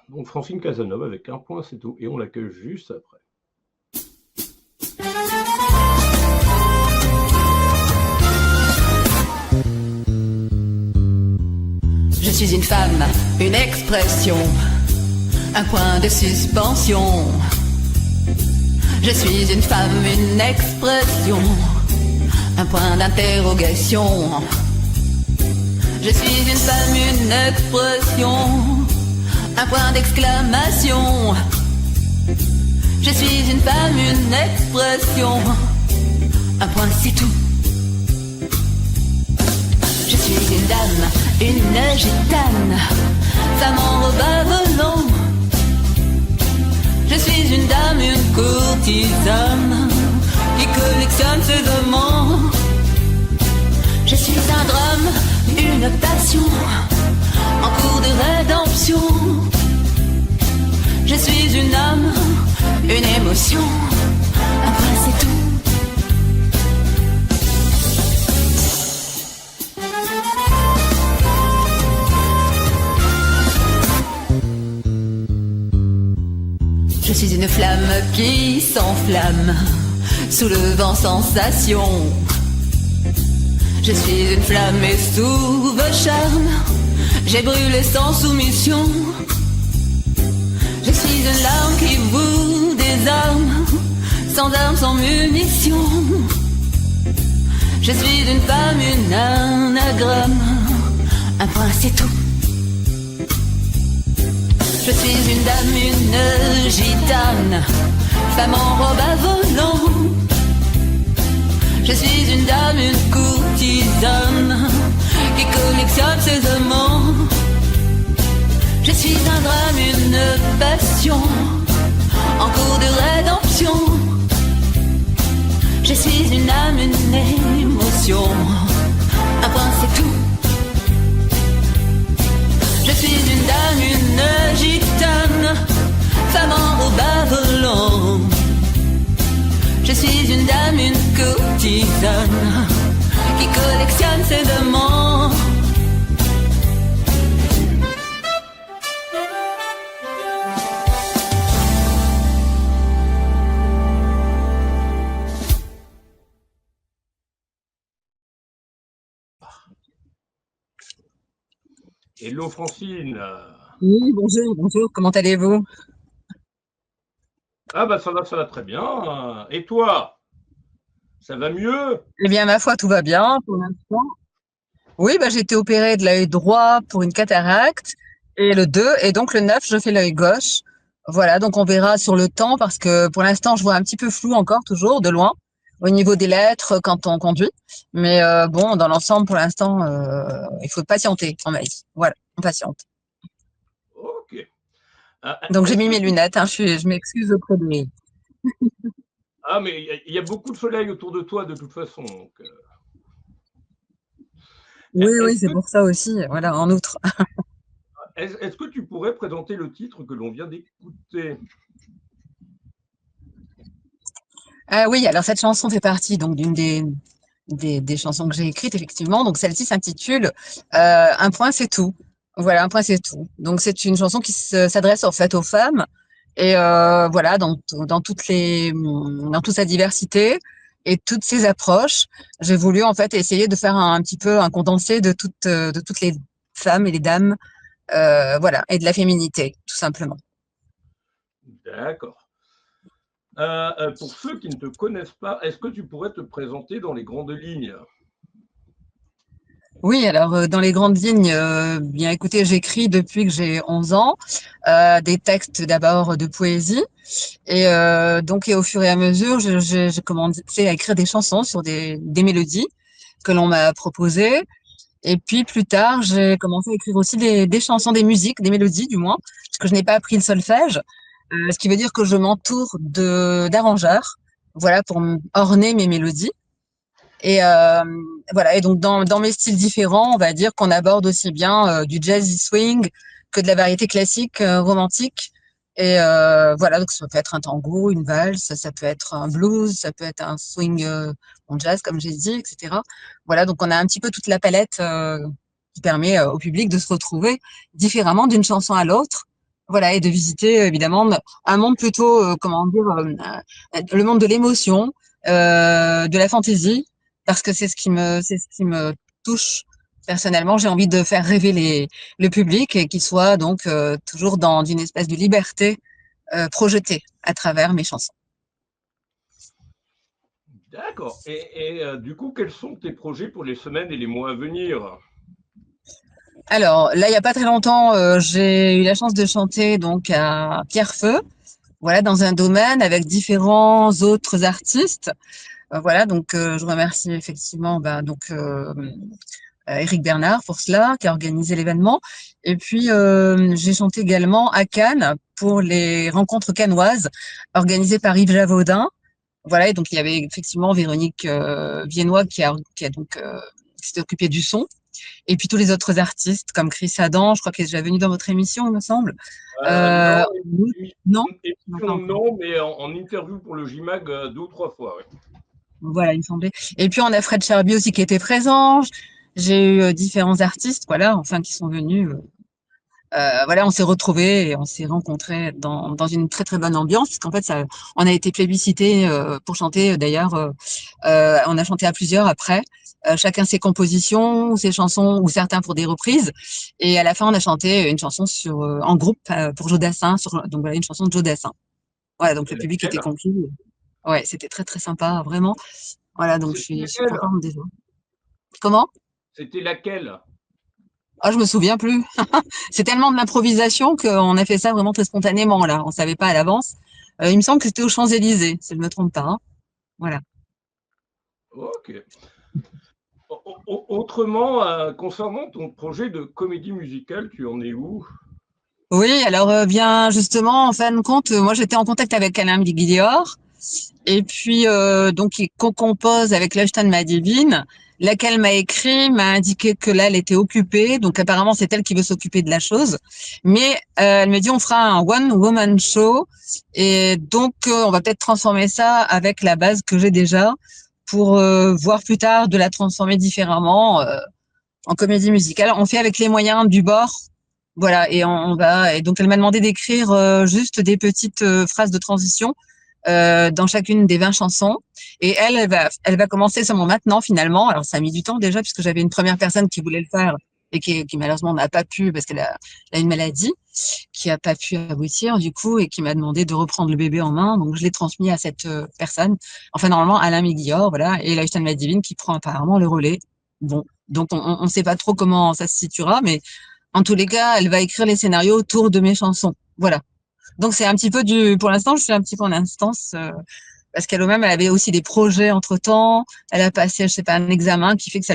Donc Francine Casanova avec un point, c'est tout. Et on l'accueille juste après. Je suis une femme, une expression, un point de suspension. Je suis une femme, une expression, un point d'interrogation. Je suis une femme, une expression, un point d'exclamation. Je suis une femme, une expression, un point c'est tout. Je suis une dame, une gitane, femme en robe à volant. Je suis une dame, une courtisane, qui collectionne ses amants. Je suis un drame, une passion, en cours de rédemption. Je suis une âme, une émotion, un point c'est tout. Je suis une flamme qui s'enflamme, soulevant sensation. Je suis une flamme et sous vos charmes, j'ai brûlé sans soumission. Je suis une larme qui vous désarme, sans armes, sans munitions. Je suis une femme, une anagramme, un point c'est tout. Je suis une dame, une gitane, femme en robe à volant. Je suis une dame, une courtisane, qui collectionne ses amants. Je suis un drame, une passion, en cours de rédemption. Je suis une âme, une émotion, un point c'est tout. Je suis une dame, une gitane, femme en robe à volant. Je suis une dame, une courtisane, qui collectionne ses amants. Hello Francine. Oui, bonjour, bonjour, comment allez-vous? Ah bah ça va très bien. Et toi? Ça va mieux? Eh bien, ma foi, tout va bien pour l'instant. Oui, bah, j'ai été opérée de l'œil droit pour une cataracte, et le 2, et donc le 9, je fais l'œil gauche. Voilà, donc on verra sur le temps, parce que pour l'instant, je vois un petit peu flou encore, toujours, de loin, au niveau des lettres, quand on conduit. Mais bon, dans l'ensemble, pour l'instant, il faut patienter, on m'a dit. Voilà, on patiente. Ok. Donc j'ai Est-ce mis que mes tu... lunettes, hein, je m'excuse auprès de mes... Ah mais il y a beaucoup de soleil autour de toi de toute façon. Donc, Oui, oui, est-ce c'est que, pour ça aussi, voilà, en outre. est-ce que tu pourrais présenter le titre que l'on vient d'écouter? Ah oui, alors cette chanson fait partie donc d'une des chansons que j'ai écrites, effectivement. Donc celle-ci s'intitule Un point c'est tout. Voilà, un point c'est tout. Donc c'est une chanson qui s'adresse en fait aux femmes et voilà, dans dans toute sa diversité et toutes ses approches. J'ai voulu en fait essayer de faire un petit peu un condensé de toutes les femmes et les dames, voilà, et de la féminité, tout simplement. D'accord. Pour ceux qui ne te connaissent pas, est-ce que tu pourrais te présenter dans les grandes lignes? Oui, alors dans les grandes lignes, bien écoutez, j'écris depuis que j'ai 11 ans, des textes d'abord de poésie donc et au fur et à mesure, j'ai commencé à écrire des chansons sur des mélodies que l'on m'a proposées et puis plus tard, j'ai commencé à écrire aussi des chansons, des musiques, des mélodies du moins, parce que je n'ai pas appris le solfège, ce qui veut dire que je m'entoure de d'arrangeurs, voilà, pour orner mes mélodies. Et voilà. Et donc dans mes styles différents, on va dire qu'on aborde aussi bien du jazzy swing que de la variété classique romantique. Et voilà, donc ça peut être un tango, une valse, ça peut être un blues, ça peut être un swing en jazz, comme j'ai dit, etc. Voilà, donc on a un petit peu toute la palette qui permet au public de se retrouver différemment d'une chanson à l'autre. voilà, et de visiter évidemment un monde plutôt, comment dire, le monde de l'émotion, de la fantaisie, parce que c'est ce qui me touche personnellement. J'ai envie de faire rêver le public et qu'il soit donc toujours dans une espèce de liberté projetée à travers mes chansons. D'accord. Du coup, quels sont tes projets pour les semaines et les mois à venir? Alors là, il n'y a pas très longtemps, j'ai eu la chance de chanter donc à Pierrefeu, voilà, dans un domaine avec différents autres artistes. Voilà, donc je remercie effectivement Éric Bernard pour cela, qui a organisé l'événement. Et puis j'ai chanté également à Cannes pour les rencontres cannoises organisées par Yves Javaudin. Voilà, et donc il y avait effectivement Véronique Viennois qui a donc qui s'était occupée du son. Et puis tous les autres artistes comme Chris Adam, je crois qu'il est déjà venu dans votre émission, il me semble. Non, Non, non, pas émission, encore. non, mais en interview pour le JMAG 2 ou 3 fois. Ouais. Voilà, il me semblait. Et puis on a Fred Cherby aussi qui était présent. J'ai eu différents artistes, voilà, enfin qui sont venus. Voilà, on s'est retrouvés et on s'est rencontrés dans une très très bonne ambiance, parce qu'en fait, on a été plébiscité pour chanter. D'ailleurs, on a chanté à plusieurs après, chacun ses compositions, ou ses chansons, ou certains pour des reprises. Et à la fin, on a chanté une chanson en groupe pour Joe Dassin, donc voilà, une chanson de Joe Dassin. Voilà, donc C'est le public était laquelle? conquis. Ouais, c'était très très sympa, vraiment. Voilà, donc C'était je suis laquelle? contente déjà. Comment? C'était laquelle? Ah, je me souviens plus. C'est tellement de l'improvisation qu'on a fait ça vraiment très spontanément, là. On savait pas à l'avance. Il me semble que c'était aux Champs-Élysées, si je ne me trompe pas, hein. Voilà. Ok. Autrement, concernant ton projet de comédie musicale, tu en es où? Oui, alors bien justement, en fin de compte, moi j'étais en contact avec Alain Guillaume et puis donc il co-compose avec Leuchten Madivine, laquelle m'a écrit, m'a indiqué que là elle était occupée, donc apparemment c'est elle qui veut s'occuper de la chose, mais elle me dit on fera un one woman show et donc on va peut-être transformer ça avec la base que j'ai déjà pour voir plus tard de la transformer différemment en comédie musicale. On fait avec les moyens du bord. Voilà, et on va. Et donc, elle m'a demandé d'écrire juste des petites phrases de transition dans chacune des 20 chansons. Et elle va commencer seulement maintenant, finalement. Alors, ça a mis du temps déjà, puisque j'avais une première personne qui voulait le faire et qui malheureusement n'a pas pu parce elle a une maladie qui a pas pu aboutir du coup et qui m'a demandé de reprendre le bébé en main. Donc, je l'ai transmis à cette personne. Enfin, normalement, Alain Miguior, voilà, et Laïchten Madivine qui prend apparemment le relais. Bon, donc on ne sait pas trop comment ça se situera, mais en tous les cas, elle va écrire les scénarios autour de mes chansons. Voilà. Donc c'est un petit peu pour l'instant, je suis un petit peu en instance, parce qu'elle-même, elle avait aussi des projets entre-temps. Elle a passé, je sais pas, un examen qui fait que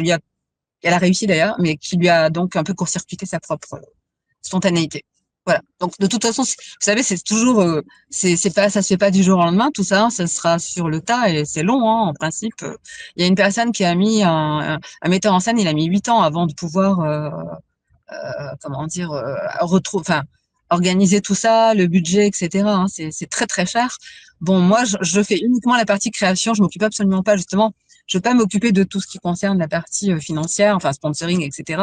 elle a réussi d'ailleurs, mais qui lui a donc un peu court-circuité sa propre spontanéité. Voilà. Donc de toute façon, vous savez, c'est toujours, c'est pas, ça se fait pas du jour au lendemain, tout ça. Ça sera sur le tas et c'est long, hein, en principe. Il y a une personne qui a mis un metteur en scène, il a mis 8 ans avant de pouvoir comment dire, enfin, organiser tout ça, le budget, etc. Hein, c'est très très cher. Bon, moi, je fais uniquement la partie création. Je m'occupe absolument pas justement. Je vais pas m'occuper de tout ce qui concerne la partie financière, enfin sponsoring, etc.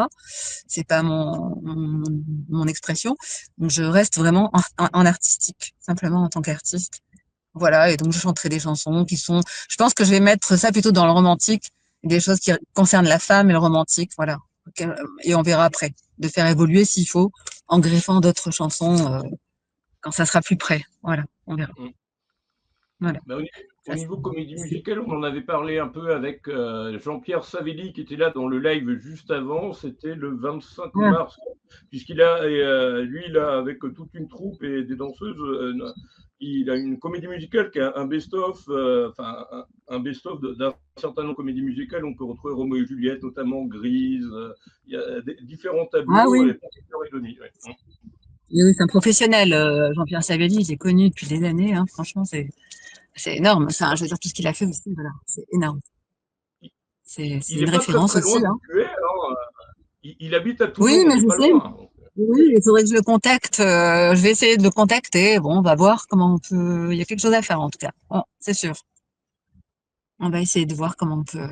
C'est pas mon expression. Donc, je reste vraiment en artistique, simplement en tant qu'artiste. Voilà, et donc je chanterai des chansons qui sont. Je pense que je vais mettre ça plutôt dans le romantique, des choses qui concernent la femme et le romantique, voilà. Et on verra après, de faire évoluer s'il faut, en greffant d'autres chansons quand ça sera plus près. Voilà, on verra. Mm. Voilà. Bah, au niveau comédie musicale, on en avait parlé un peu avec Jean-Pierre Savelli qui était là dans le live juste avant. C'était le 25 Ah, mars, puisqu'il a, lui, là, avec toute une troupe et des danseuses, il a une comédie musicale qui a un best-of, enfin un best-of d'un certain nombre de comédies musicales. On peut retrouver Roméo et Juliette, notamment Grise. Il y a différents ah tableaux. oui, Et Redoni, ouais. oui, c'est un professionnel, Jean-Pierre Savelli, je l'ai connu depuis des années, hein, franchement, c'est énorme. Enfin, je veux dire, tout ce qu'il a fait aussi, voilà, c'est énorme. C'est Il une n'est pas très référence très loin aussi, d'où hein. tu es. Hein. Il habite à Oui, Toulon, on mais n'est je pas sais. loin. Oui, il faudrait que je le contacte. Je vais essayer de le contacter. Bon, on va voir comment on peut. Il y a quelque chose à faire en tout cas. Bon, c'est sûr. On va essayer de voir comment on peut.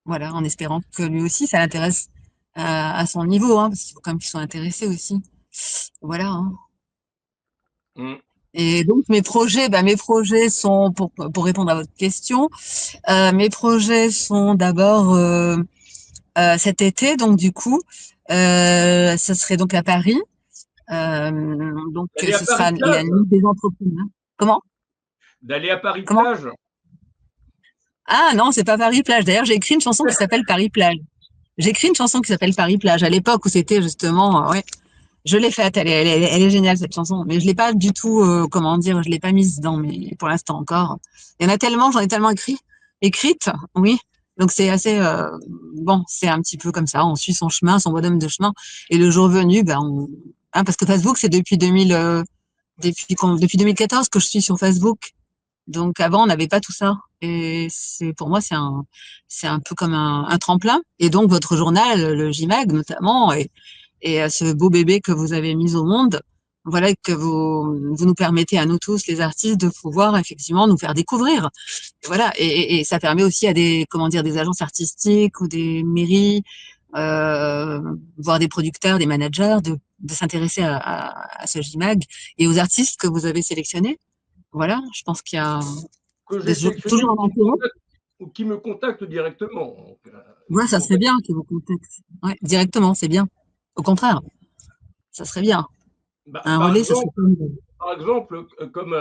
Voilà, en espérant que lui aussi, ça l'intéresse à son niveau, hein, parce qu'il faut quand même qu'ils soient intéressés aussi. Voilà, hein. Mm. Et donc mes projets sont pour répondre à votre question, mes projets sont d'abord cet été, donc du coup, ce serait donc à Paris. Donc D'aller à ce sera la Paris-Plage. nuit des entrepreneurs. Comment? D'aller à Comment? Paris-Plage. Ah non, c'est pas Paris-Plage. D'ailleurs, j'ai écrit une chanson qui s'appelle Paris-Plage. J'ai écrit une chanson qui s'appelle Paris-Plage à l'époque où c'était justement, ouais, je l'ai faite. Elle est géniale cette chanson, mais je l'ai pas du tout, comment dire, je l'ai pas mise dans mes, pour l'instant encore. Il y en a tellement, j'en ai tellement écrite, oui. Donc c'est assez, bon, c'est un petit peu comme ça. On suit son chemin, son bonhomme de chemin, et le jour venu, ben, parce que Facebook, c'est depuis 2000, depuis 2014 que je suis sur Facebook. Donc avant, on n'avait pas tout ça. Et c'est pour moi, c'est un peu comme un tremplin. Et donc votre journal, le JMAG notamment, et ce beau bébé que vous avez mis au monde, voilà que vous nous permettez à nous tous, les artistes, de pouvoir effectivement nous faire découvrir. Et voilà. Et ça permet aussi à des, comment dire, des agences artistiques ou des mairies, voire des producteurs, des managers, de s'intéresser à ce JMAG et aux artistes que vous avez sélectionnés. Voilà, je pense qu'il y a Que j'ai sélectionné toujours un intérêt. ou qui me contactent directement. Donc, Ouais, ça serait bien qu'ils vous contactent. Ouais, directement, c'est bien. Au contraire, ça serait bien. bah, Un relais, ça serait formidable. par exemple, comme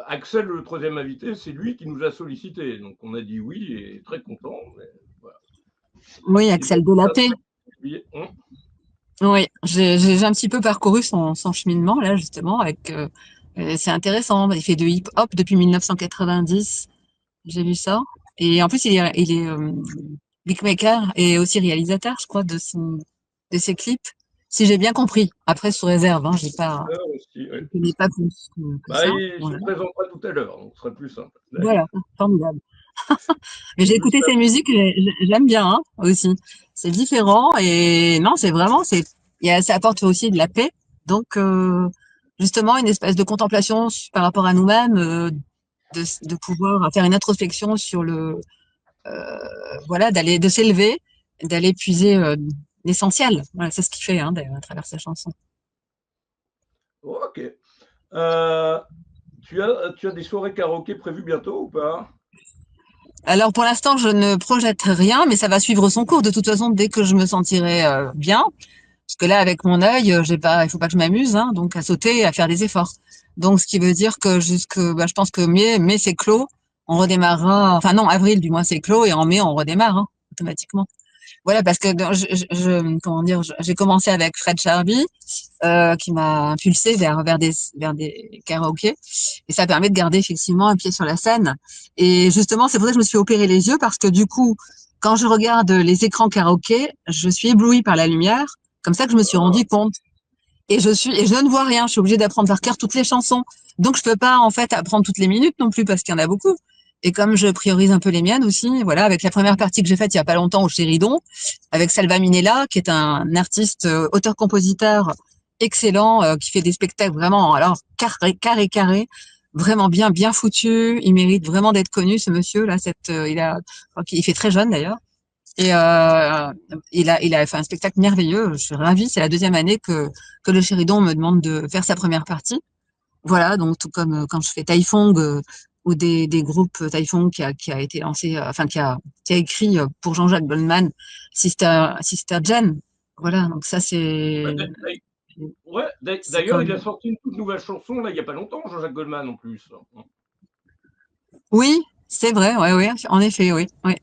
Axel, le troisième invité, c'est lui qui nous a sollicité. Donc on a dit oui et très content. Mais, voilà. Oui, Sinon, Axel Delapé. Oui, j'ai un petit peu parcouru son cheminement là justement avec. C'est intéressant. Il fait de hip-hop depuis 1990. J'ai lu ça. Et en plus, il est beatmaker et aussi réalisateur, je crois, de ses clips. Si j'ai bien compris. Après, sous réserve, hein, aussi, je ouais. connais pas plus que Bah, ça. il se Voilà. présentera tout à l'heure, donc ce sera plus simple. Voilà, formidable. Mais j'ai Juste écouté ses musiques, j'aime bien hein, aussi. C'est différent et non, c'est vraiment, ça apporte aussi de la paix. Donc, justement, une espèce de contemplation par rapport à nous-mêmes, de pouvoir faire une introspection sur voilà, de s'élever, d'aller puiser l'essentiel. Voilà, c'est ce qu'il fait hein, d'ailleurs, à travers sa chanson. Ok. Tu as des soirées karaoké prévues bientôt ou pas? Alors pour l'instant, je ne projette rien, mais ça va suivre son cours. De toute façon, dès que je me sentirai bien, parce que là, avec mon œil, il faut pas que je m'amuse, hein, donc à sauter et à faire des efforts. Donc, ce qui veut dire que je pense que mai c'est clos. On redémarrera, enfin non, avril du moins c'est clos et en mai on redémarre hein, automatiquement. Voilà, parce que comment dire, j'ai commencé avec Fred Charby, qui m'a impulsé vers des karaokés, et ça permet de garder effectivement un pied sur la scène. Et justement, c'est pour ça que je me suis opéré les yeux, parce que du coup, quand je regarde les écrans karaoké, je suis éblouie par la lumière, comme ça que je me suis rendu compte. Et je ne vois rien. Je suis obligée d'apprendre par cœur toutes les chansons. Donc, je peux pas, en fait, apprendre toutes les minutes non plus parce qu'il y en a beaucoup. Et comme je priorise un peu les miennes aussi, voilà, avec la première partie que j'ai faite il y a pas longtemps au Chéridon, avec Salva Minella, qui est un artiste, auteur-compositeur excellent, qui fait des spectacles vraiment, alors, carré, vraiment bien foutu. Il mérite vraiment d'être connu, ce monsieur, là, je crois qu'il fait très jeune d'ailleurs. Et il a fait un spectacle merveilleux. Je suis ravie. C'est la deuxième année que le Chéridon me demande de faire sa première partie. Voilà, donc tout comme quand je fais Taifong ou des groupes Taifong qui a été lancé, enfin qui a écrit pour Jean-Jacques Goldman, Sister Jen. Voilà, donc ça Bah, ouais, c'est d'ailleurs, il comme a sorti une toute nouvelle chanson là, il n'y a pas longtemps, Jean-Jacques Goldman en plus. oui, c'est vrai, ouais, en effet, oui, oui.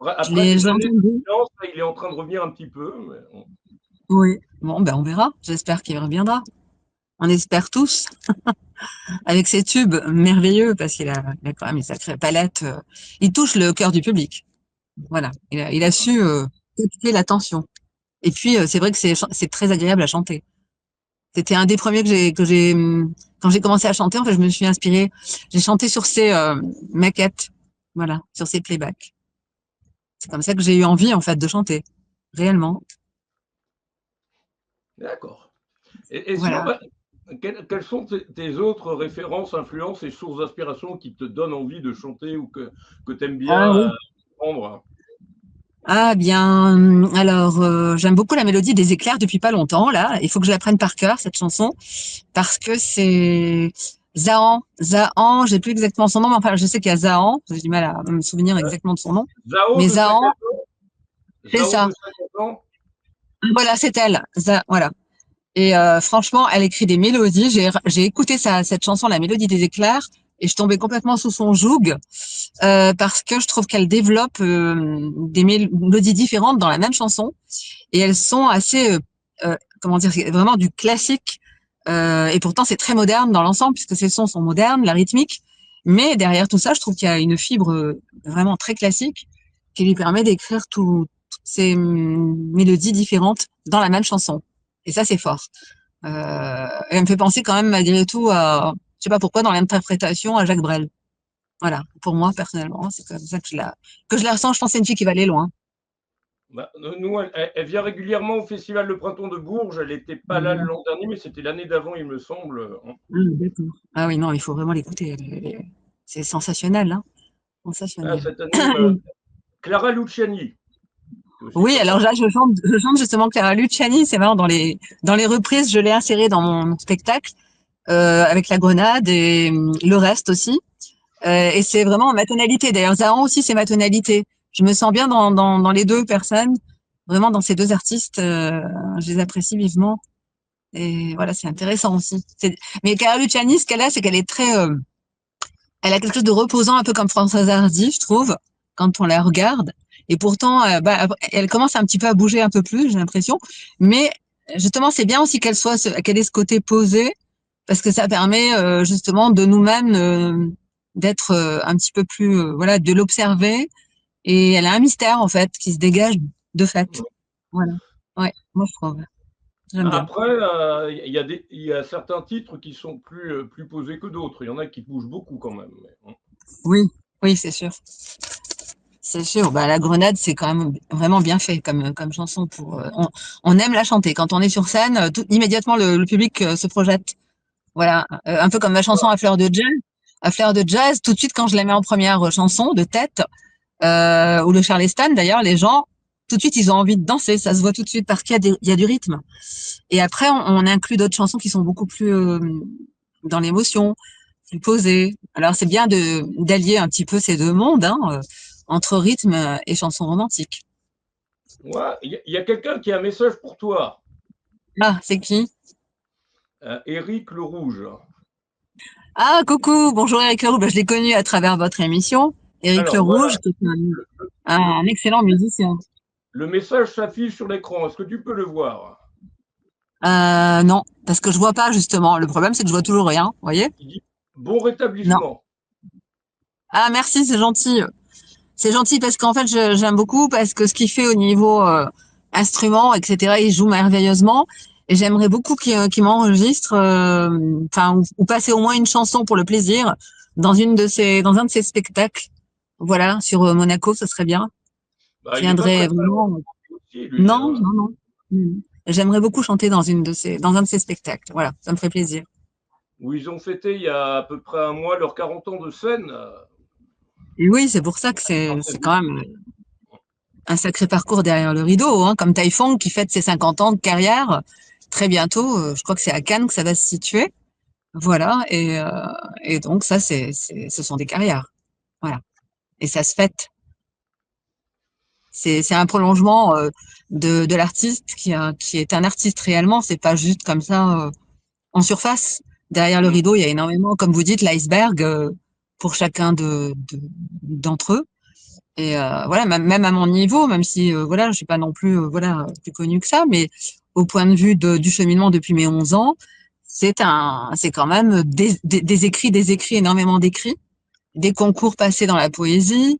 Après des J'ai années de entendu. silence, là, il est en train de revenir un petit peu. Oui. Bon, ben on verra. J'espère qu'il reviendra. On espère tous. Avec ses tubes merveilleux, parce il a quand même une sacrée palette. Il touche le cœur du public. Voilà, il a su capter l'attention. Et puis, c'est vrai que c'est très agréable à chanter. C'était un des premiers quand j'ai commencé à chanter, en fait, je me suis inspirée. J'ai chanté sur ses maquettes, voilà, sur ses playbacks. C'est comme ça que j'ai eu envie, en fait, de chanter, réellement. D'accord. Et sinon, Voilà. bah, quelles sont tes autres références, influences et sources d'inspiration qui te donnent envie de chanter ou que tu aimes bien Ah oui. prendre? Ah bien, alors j'aime beaucoup la mélodie des éclairs depuis pas longtemps là. Il faut que je l'apprenne par cœur cette chanson parce que c'est Zahan, j'ai plus exactement son nom, mais enfin je sais qu'il y a Zahan, j'ai du mal à me souvenir exactement de son nom, Zao mais de Zahan, 50 ans. c'est Zao ça. de 50 ans. Voilà, c'est elle. Voilà. Et franchement, elle écrit des mélodies. J'ai écouté cette chanson, La Mélodie des éclairs, et je tombais complètement sous son joug parce que je trouve qu'elle développe des mélodies différentes dans la même chanson et elles sont assez, comment dire, c'est vraiment du classique. Et pourtant, c'est très moderne dans l'ensemble puisque ces sons sont modernes, la rythmique. Mais derrière tout ça, je trouve qu'il y a une fibre vraiment très classique qui lui permet d'écrire toutes ces mélodies différentes dans la même chanson. Et ça, c'est fort. Elle me fait penser quand même malgré tout à, je sais pas pourquoi, dans l'interprétation à Jacques Brel. Voilà, pour moi personnellement, c'est comme ça que je la ressens. Je pense que c'est une fille qui va aller loin. Bah, nous, elle vient régulièrement au Festival de Printemps de Bourges. Elle n'était pas là Voilà. l'an dernier, mais c'était l'année d'avant, il me semble. Ah, d'accord. Ah oui, non, il faut vraiment l'écouter. C'est sensationnel, hein. Ah, Sensationnel. cette année, Clara Luciani, qui est aussi Oui, très alors sympa. là, je chante justement Clara Luciani. C'est marrant, dans les reprises, je l'ai insérée dans mon spectacle, avec la grenade et le reste aussi. Et c'est vraiment ma tonalité. D'ailleurs, Zahan aussi, c'est ma tonalité. Je me sens bien dans les deux personnes, vraiment dans ces deux artistes. Je les apprécie vivement. Et voilà, c'est intéressant aussi. Mais Clara Luciani, ce qu'elle a, c'est qu'elle est très, elle a quelque chose de reposant, un peu comme Françoise Hardy, je trouve, quand on la regarde. Et pourtant, elle commence un petit peu à bouger un peu plus, j'ai l'impression. Mais justement, c'est bien aussi qu'elle ait ce côté posé, parce que ça permet justement de nous-mêmes d'être un petit peu plus, voilà, de l'observer. Et elle a un mystère en fait qui se dégage de fait. Voilà. Ouais, moi je trouve. J'aime bien. Après, il y a certains titres qui sont plus posés que d'autres. Il y en a qui bougent beaucoup quand même. Oui, oui, c'est sûr. C'est sûr. Bah, la grenade, c'est quand même vraiment bien fait comme chanson pour. On aime la chanter. Quand on est sur scène, immédiatement le public se projette. Voilà, un peu comme ma chanson à fleur de jazz. À fleur de jazz, tout de suite quand je la mets en première chanson de tête, ou le Charleston d'ailleurs, les gens tout de suite ils ont envie de danser. Ça se voit tout de suite parce il y a du rythme. Et après on inclut d'autres chansons qui sont beaucoup plus dans l'émotion, plus posées. Alors c'est bien de d'allier un petit peu ces deux mondes, hein, entre rythme et chansons romantiques. Ouais, il y a quelqu'un qui a un message pour toi. Ah, c'est qui? Éric Le Rouge. Ah, coucou, bonjour Éric Leroux. Ben, je l'ai connu à travers votre émission. Éric Alors Le voilà, Rouge, qui est un excellent musicien. le message s'affiche sur l'écran. Est-ce que tu peux le voir? Non, parce que je vois pas justement. Le problème, c'est que je vois toujours rien. Vous voyez? Il dit bon Non. rétablissement. Ah, merci, c'est gentil. C'est gentil parce qu'en fait, j'aime beaucoup parce que ce qu'il fait au niveau instrument, etc., il joue merveilleusement. Et j'aimerais beaucoup qu'il m'enregistre, enfin, ou passer au moins une chanson pour le plaisir dans un de ses spectacles. Voilà, sur Monaco, ce serait bien. Bah, Je il n'est pas viendrais très très loin vraiment. aussi, lui. Non, non, non. Mm. J'aimerais beaucoup chanter dans un de ses spectacles. Voilà, ça me ferait plaisir. Où ils ont fêté il y a à peu près un mois leurs 40 ans de scène. Et oui, c'est pour ça que c'est quand même un sacré parcours derrière le rideau, hein, comme Taifong qui fête ses 50 ans de carrière très bientôt. Je crois que c'est à Cannes que ça va se situer. Voilà, et donc ça, ce sont des carrières. Voilà, et ça se fête. C'est un prolongement de l'artiste qui est un artiste réellement. C'est pas juste comme ça en surface. Derrière le Mm. rideau, il y a énormément, comme vous dites, l'iceberg pour chacun d'entre eux. Et voilà, même à mon niveau, même si voilà, je suis pas non plus voilà plus connue que ça, mais au point de vue du cheminement depuis mes 11 ans, c'est quand même des écrits, énormément d'écrits, des concours passés dans la poésie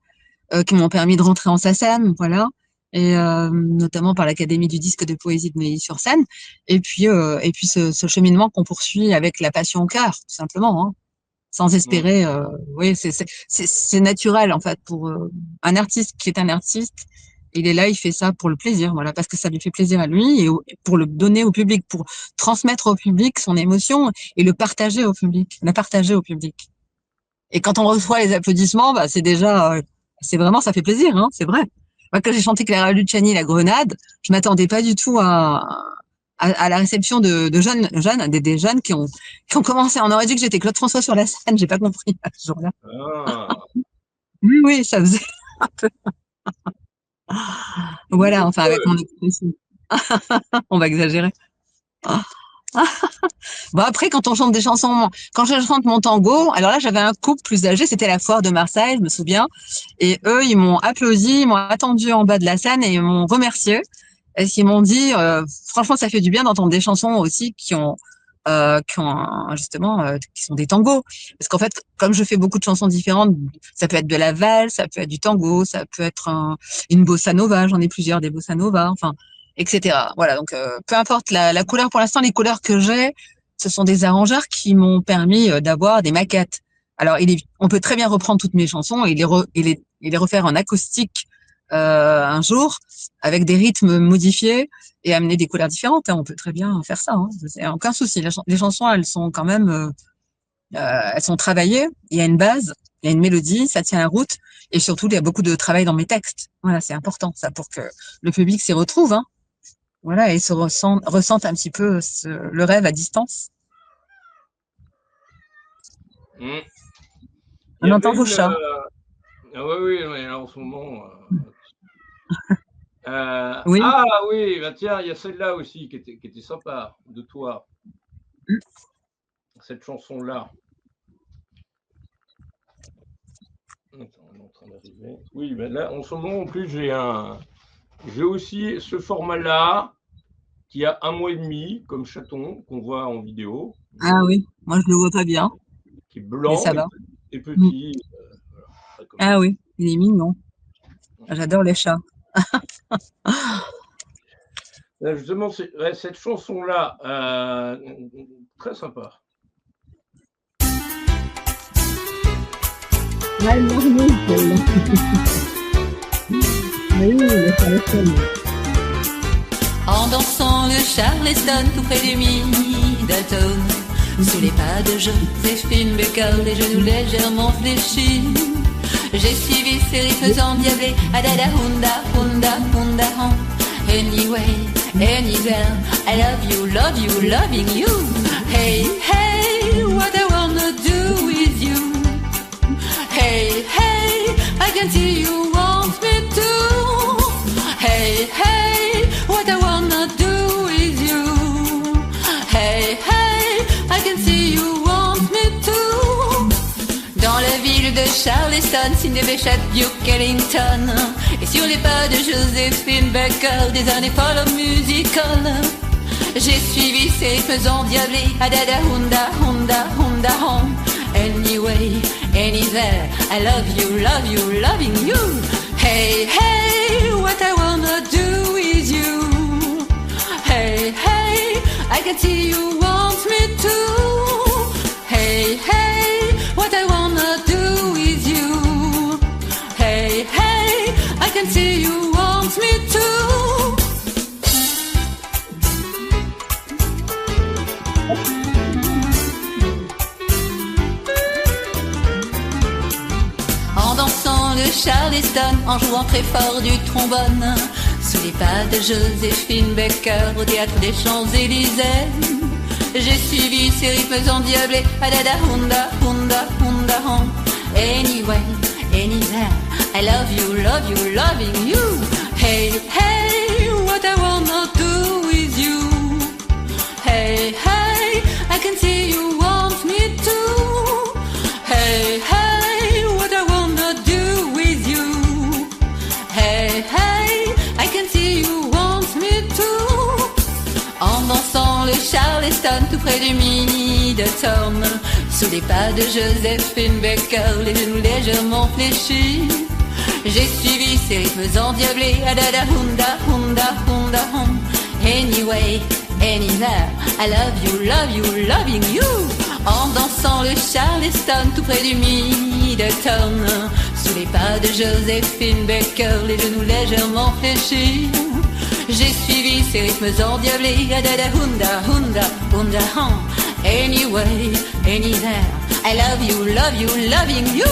qui m'ont permis de rentrer en SACEM, voilà, et notamment par l'Académie du disque de poésie de Neuilly-sur-Seine, et puis ce cheminement qu'on poursuit avec la passion au cœur, tout simplement, hein, sans Mm. espérer. Oui, c'est naturel en fait pour un artiste qui est un artiste. Il est là, il fait ça pour le plaisir, voilà, parce que ça lui fait plaisir à lui et pour le donner au public, pour transmettre au public son émotion et le partager au public, la partager au public. Et quand on reçoit les applaudissements, bah c'est déjà, c'est vraiment, ça fait plaisir, hein, c'est vrai. Moi, quand j'ai chanté Clara Luciani, La Grenade, je m'attendais pas du tout à la réception de jeunes, des jeunes qui ont commencé. On aurait dit que j'étais Claude François sur la scène, j'ai pas compris ce jour-là. Ah, Oui, oui, ça faisait un peu. Voilà, enfin, avec mon expression. On va exagérer. Bon, après, quand on chante des chansons, quand je chante mon tango, alors là, j'avais un couple plus âgé, c'était la foire de Marseille, je me souviens. Et eux, ils m'ont applaudi, ils m'ont attendu en bas de la scène et ils m'ont remercié. Et ils m'ont dit, franchement, ça fait du bien d'entendre des chansons aussi qui ont justement, qui sont des tangos. Parce qu'en fait, comme je fais beaucoup de chansons différentes, ça peut être de la valse, ça peut être du tango, ça peut être une bossa nova, j'en ai plusieurs, des bossa nova, enfin, etc. Voilà, donc peu importe la couleur, pour l'instant, les couleurs que j'ai, ce sont des arrangeurs qui m'ont permis d'avoir des maquettes. Alors, on peut très bien reprendre toutes mes chansons et les refaire en acoustique un jour avec des rythmes modifiés et amener des couleurs différentes. On peut très bien faire ça. C'est aucun souci. Les chansons, elles sont quand même, elles sont travaillées. Il y a une base, il y a une mélodie, ça tient la route. Et surtout, il y a beaucoup de travail dans mes textes. Voilà, c'est important ça pour que le public s'y retrouve. Voilà, et se ressente un petit peu le rêve à distance. On entend vos chats. Oui, mais en ce moment. Oui. Ah oui, bah tiens, il y a celle-là aussi qui était sympa de toi. Cette chanson-là. Attends, on est en train d'arriver. Oui, mais là, en ce moment, en plus, j'ai aussi ce format-là qui a 1 mois et demi, comme chaton, qu'on voit en vidéo. Ah oui, moi je le vois pas bien. Qui est blanc mais ça va. et petit. Ah oui, il est mignon. J'adore les chats. Là, justement, cette chanson-là, très sympa. En dansant le Charleston tout près du Middleton, sous les pas de Joséphine Baker, les genoux légèrement fléchis, j'ai suivi ces rythmes endiablés, adada hunda hunda hunda hon. Anyway, anywhere, I love you, loving you. Hey, hey, what I wanna do with you. Hey, hey, I can see you want me to. Hey, hey, what I wanna do with you. Hey, hey, I can see you want me to. Dans la ville de Charleston, Sidney Bechet, Duke Ellington, et sur les pas de Joséphine Baker, des années folles musicales, j'ai suivi ces rythmes endiablés, adada hunda hunda hunda hon. Anyway, anywhere, I love you, loving you. Hey, hey, what I wanna do with you. Hey, hey, I can see you want me to. Hey, hey, what I wanna do with you. Hey, hey, I can see you want me to. En dansant le Charleston, en jouant très fort du trombone, sous les pas de Joséphine Baker au théâtre des Champs-Élysées, j'ai suivi ces rythmes endiablés, adada hunda hunda hunda hon. Anyway, anywhere, I love you, loving you. Hey, hey, what I wanna do with you. Hey, hey, I can see you want me to. Hey, hey, what I wanna do with you. Hey, hey, I can see you want me to. En dansant le Charleston tout près du Middleton, sous les pas de Joséphine Baker, les genoux légèrement fléchis, j'ai suivi ces rythmes endiablés, adada hunda hunda hunda hon. Anyway, anywhere, I love you, loving you. En dansant le Charleston tout près du Middleton, sous les pas de Joséphine Baker, les genoux légèrement fléchis, j'ai suivi ces rythmes endiablés, adada hunda hunda hunda hon. Anyway, anywhere, I love you, loving you.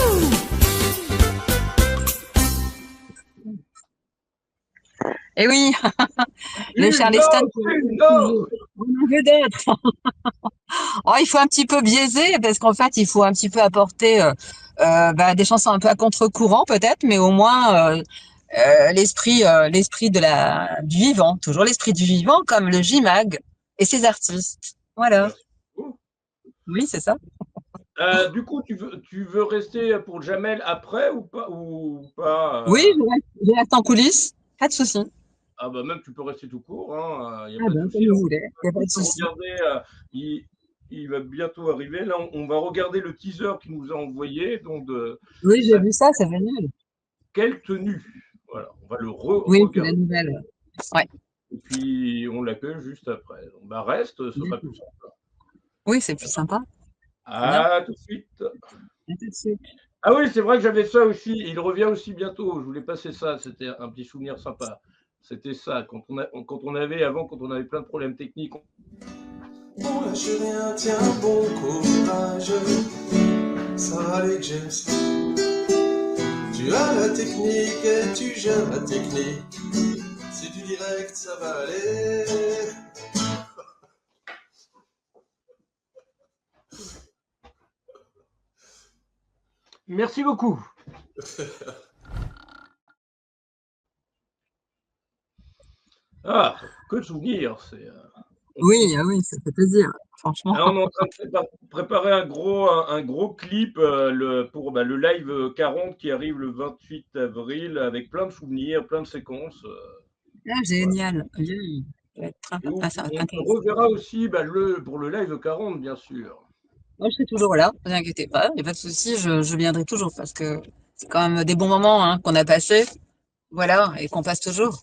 Et oui, le Une Charleston, autre, une toujours. autre. On en veut d'autres. Oh, il faut un petit peu biaiser parce qu'en fait, il faut un petit peu apporter des chansons un peu à contre-courant peut-être, mais au moins l'esprit du vivant, toujours l'esprit du vivant comme le J-Mag et ses artistes. Voilà. Merci beaucoup. Oui, c'est ça. Du coup, tu veux rester pour Jamel après ou Oui, pas je reste en coulisses, pas de souci. Ah bah même tu peux rester tout court, hein, il n'y a Ah pas de ben, souci. comme vous On voulez, il n'y a pas de peut souci. regarder, il, il va bientôt arriver. Là, on va regarder le teaser qu'il nous a envoyé. Donc, Oui, j'ai ça, vu ça, c'est génial. quelle tenue? Voilà, on va le Oui, c'est la re-regarder. nouvelle. Ouais, Et puis, on l'accueille juste après. Donc, bah, reste, ce sera plus d'accord. simple. Oui, c'est plus sympa. C'est bien. À tout de suite. À tout de suite. Ah oui, c'est vrai que j'avais ça aussi. Il revient aussi bientôt. Je voulais passer ça. C'était un petit souvenir sympa. C'était ça. Quand on avait plein de problèmes techniques. Bon, lâche rien, tiens, bon courage. Ça va aller, James. Tu as la technique et tu gères la technique. C'est du direct, ça va aller. Merci beaucoup. Ah, que de souvenirs. Oui, ah oui, ça fait plaisir, franchement. Là, on est en train de préparer un gros clip pour le live 40 qui arrive le 28 avril avec plein de souvenirs, plein de séquences. Ah, Voilà. génial. Oui. Ça va être Et où ça va être on intéressant. reverra aussi pour le live 40, bien sûr. Moi, je serai toujours là, ne vous inquiétez pas, il n'y a pas de souci, je viendrai toujours parce que c'est quand même des bons moments hein, qu'on a passés, voilà, et qu'on passe toujours.